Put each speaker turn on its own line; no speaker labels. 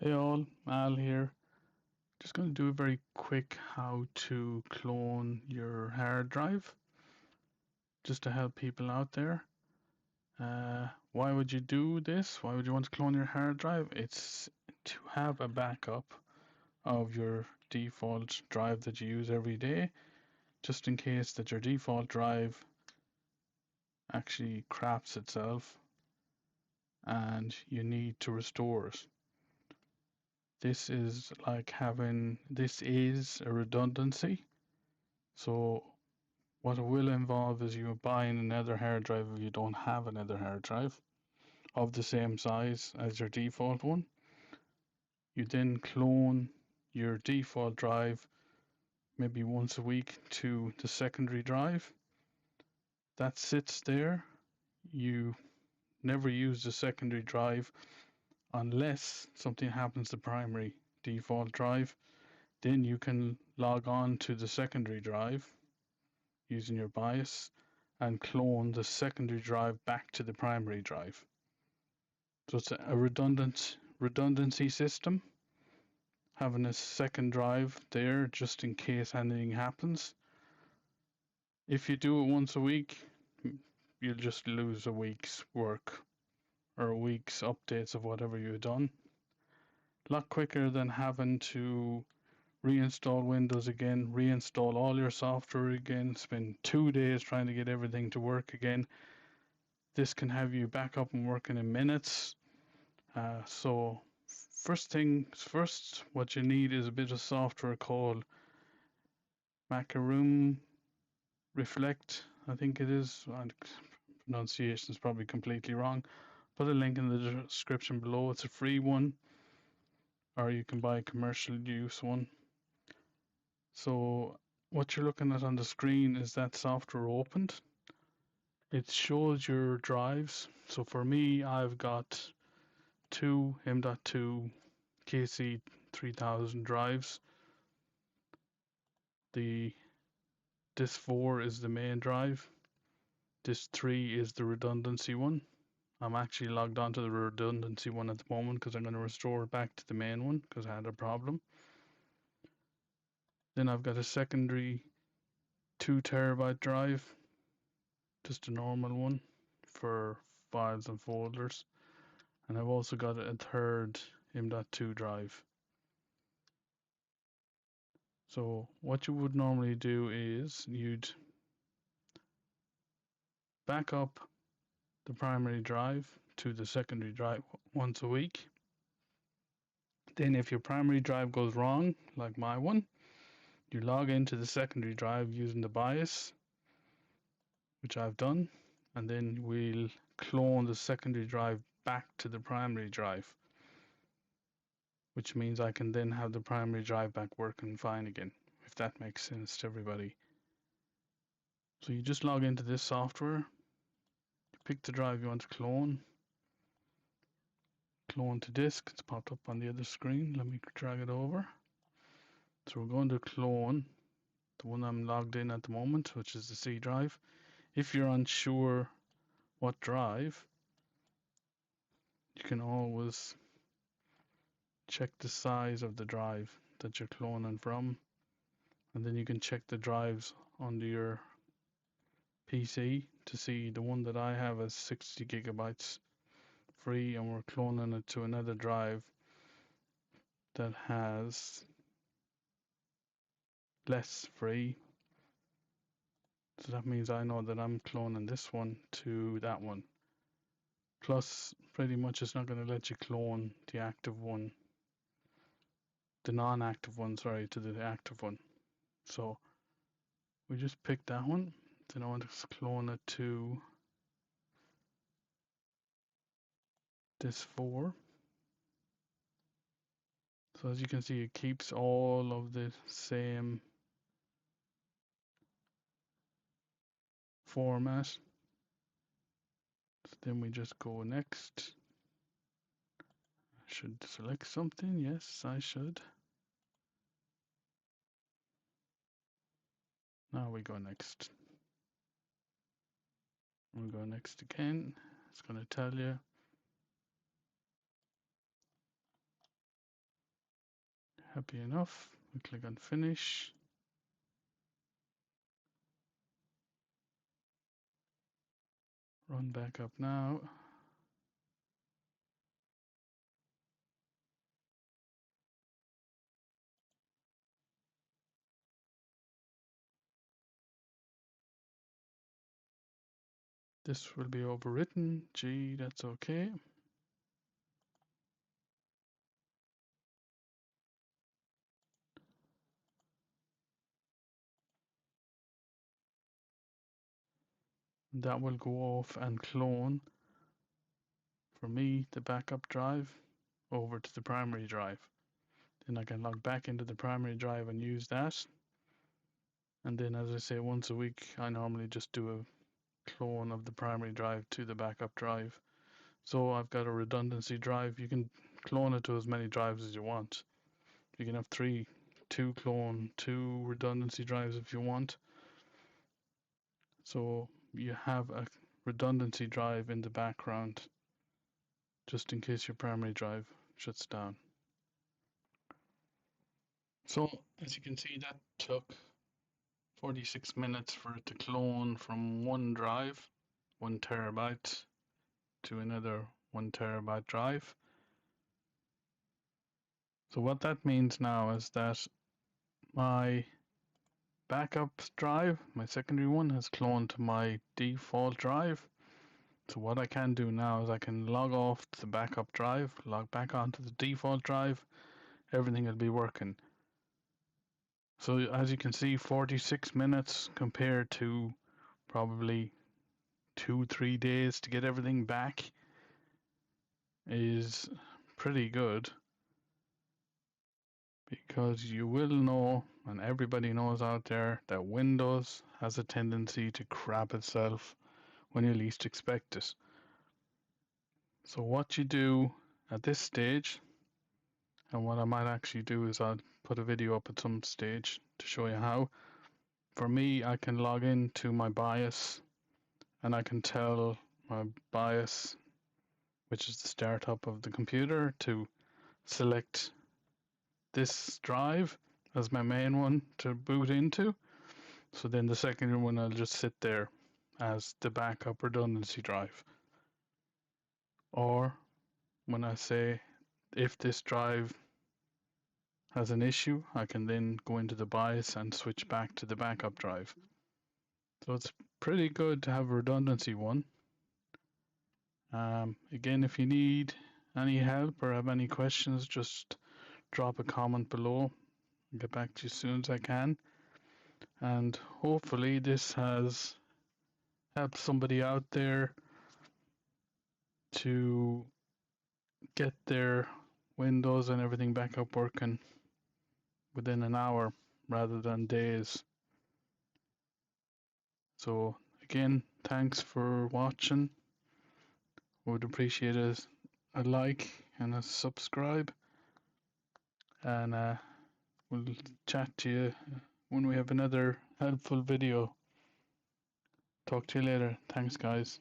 Hey all, Al here. Just going to do a very quick how to clone your hard drive, just to help people out there. Why would you do this? Why would you want to clone your hard drive? It's to have a backup of your default drive that you use every day, just in case that your default drive actually craps itself and you need to restore it. This is a redundancy. So what it will involve is you buying another hard drive if you don't have another hard drive of the same size as your default one. You then clone your default drive maybe once a week to the secondary drive. That sits there. You never use the secondary drive unless something happens to the primary default drive. Then you can log on to the secondary drive using your BIOS and clone the secondary drive back to the primary drive. So it's a redundancy system, having a second drive there just in case anything happens. If you do it once a week, you'll just lose a week's work or a week's updates of whatever you've done. A lot quicker than having to reinstall Windows again, reinstall all your software again, spend 2 days trying to get everything to work again. This can have you back up and working in minutes. So first things first, what you need is a bit of software called Macaroon Reflect, I think it is. Pronunciation is probably completely wrong. Put a link in the description below. It's a free one, or you can buy a commercial use one. So what you're looking at on the screen is that software opened. It shows your drives. So for me, I've got two M.2 KC 3000 drives. The Disk 4 is the main drive. Disk 3 is the redundancy one. I'm actually logged onto the redundancy one at the moment because I'm going to restore it back to the main one because I had a problem. Then I've got a secondary 2 terabyte drive, just a normal one for files and folders. And I've also got a third M.2 drive. So what you would normally do is you'd back up the primary drive to the secondary drive once a week. Then if your primary drive goes wrong, like my one, you log into the secondary drive using the BIOS, which I've done, and then we'll clone the secondary drive back to the primary drive, which means I can then have the primary drive back working fine again, if that makes sense to everybody. So you just log into this software, pick the drive you want to clone to disk. It's popped up on the other screen. Let me drag it over. So we're going to clone the one I'm logged in at the moment, which is the C drive. If you're unsure what drive, you can always check the size of the drive that you're cloning from, and then you can check the drives under your PC to see the one that I have is 60 gigabytes free, and we're cloning it to another drive that has less free. So that means I know that I'm cloning this one to that one. Plus, pretty much it's not going to let you clone the active one, the non-active one, sorry, to the active one. So we just pick that one. Then I want to clone it to this 4. So as you can see, it keeps all of the same format. So then we just go next. I should select something. Yes, I should. Now we go next. We go next again. It's going to tell you. Happy enough. We click on finish. Run back up now. This will be overwritten. Gee, that's okay. That will go off and clone, for me, the backup drive over to the primary drive. Then I can log back into the primary drive and use that. And then, as I say, once a week, I normally just do a clone of the primary drive to the backup drive. So I've got a redundancy drive. You can clone it to as many drives as you want. You can have two clone, two redundancy drives if you want. So you have a redundancy drive in the background just in case your primary drive shuts down. So as you can see, that took 46 minutes for it to clone from one drive, 1 terabyte, to another 1 terabyte drive. So what that means now is that my backup drive, my secondary one, has cloned to my default drive. So what I can do now is I can log off the backup drive, log back onto the default drive, everything will be working. So as you can see, 46 minutes compared to probably 2-3 days to get everything back is pretty good, because you will know, and everybody knows out there, that Windows has a tendency to crap itself when you least expect it. So what you do at this stage, and what I might actually do is I'll put a video up at some stage to show you how. For me, I can log into my BIOS and I can tell my BIOS, which is the startup of the computer, to select this drive as my main one to boot into. So then the second one will just sit there as the backup redundancy drive. Or when I say if this drive has an issue, I can then go into the BIOS and switch back to the backup drive. So it's pretty good to have a redundancy one. Again, if you need any help or have any questions, just drop a comment below. I'll get back to you as soon as I can. And hopefully this has helped somebody out there to get their Windows and everything back up working within an hour rather than days. So again, thanks for watching. Would appreciate a like and a subscribe, and we'll chat to you when we have another helpful video. Talk to you later. Thanks, guys.